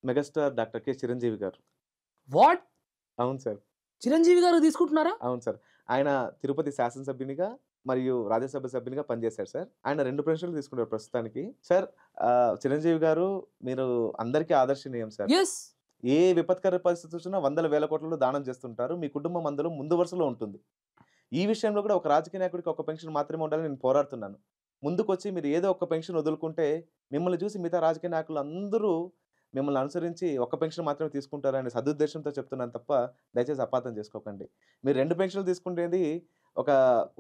Megastar doctor K. Chiranjeevi గారు. What? అవును sir. Chiranjeevi గారు తీసుకుంటున్నారా? అవును సార్. ఆయన తిరుపతి శాసనసభ్యునిగా మరియు రాజ్యసభ సభ్యునిగా పనిచేశారు సార్. ఆయన 2 పెన్షన్‌లు తీసుకుంటారు ప్రస్తుతానికి. సార్ చిరంజీవి గారు మీరు అందరికీ ఆదర్శనీయం సార్. యెస్. ఏ విపత్కర పరిస్థితి వచ్చినా వందల వేల కోట్లలో దానం చేస్తుంటారు. మీ కుటుంబం అందులో ముందు వరుసలో ఉంటుంది. ఈ విషయంలో కూడా ఒక రాజకీయ నాయకుడికి ఒక పెన్షన్ మాత్రమే ఉండాలని నేను పోరాడుతున్నాను. ముందుకొచ్చి మీరు ఏదో ఒక పెన్షన్ వదులుకుంటే మిమ్మల్ని చూసి మిగతా రాజకీయ నాయకులందరూ మిమ్మల్ని అనుసరించి ఒక్క పెన్షన్ మాత్రమే తీసుకుంటారనే సదుద్దేశంతో చెప్తున్నాను తప్ప దయచేసి అపార్థం చేసుకోకండి. మీరు 2 పెన్షన్‌లు తీసుకునేది ఒక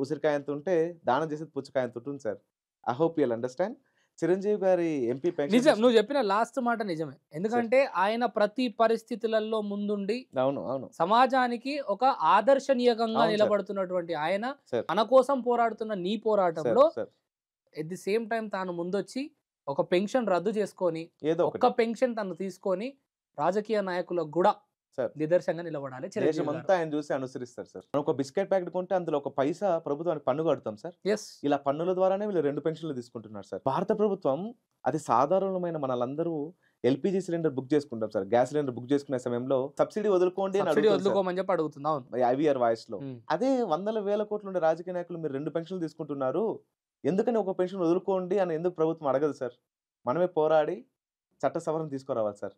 ఉసిరికాయ అంత ఉంటే దానం చేసేది పుచ్చకాయ అంత ఉంటుంది sir. I hope you will understand. Chiranjeevi గారి ఎంపీ పెన్షన్ నిజం. నువ్వు చెప్పిన లాస్ట్ మాట నిజమే. ఎందుకంటే ఆయన ప్రతి పరిస్థితులలో ముందుండి అవును. అవును. సమాజానికి ఒక ఆదర్శనీయకంగా అవును సార్. నిలబడుతున్నటువంటి ఆయన సార్. మన కోసం పోరాడుతున్న నీ సార్. పోరాటంలో sir. At the same time తాను ముందొచ్చి ఒక పెన్షన్ రద్దు చేసుకొని, ఏదో ఒక్క ఒకటి. పెన్షన్ తను తీసుకొని రాజకీయ నాయకులకు గూడా సార్. నిదర్శనంగా నిలబడాలి చిరంజీవి గారు. దేశమంతా ఆయన చూసి అనుసరిస్తారు సార్. మనం ఒక బిస్కెట్ ప్యాకెట్ కొంటే అందులో ఒక పైసా ప్రభుత్వానికి పన్ను కడతాం సార్. యెస్. ఇలా పన్నుల ద్వారానే వీళ్ళు 2 పెన్షన్‌లు తీసుకుంటున్నారు సార్. భారత ప్రభుత్వం అతి సాధారణమైన మనలందరూ ఎల్‌పీజీ సిలిండర్ బుక్ చేసుకుంటాం సార్. గ్యాస్ సిలిండర్ బుక్ చేసుకునే సమయంలో సబ్సిడీ వదులుకోండి అని సబ్సిడీ అడుగుతుంది సార్. వదులుకోమని చెప్పి అడుగుతుంది. అవును. ఐవీఆర్ వాయిస్‌లో. హ్మ్. అదే వందల వేల కోట్లు ఉండే రాజకీయ నాయకులు మీరు 2 పెన్షన్‌లు తీసుకుంటున్నారు. ఎందుకని ఒక పెన్షన్ వదులుకోండి అని ఎందుకు ప్రభుత్వం అడగదు సార్? మనమే పోరాడి చట్ట సవరణ తీసుకురావాలి సార్.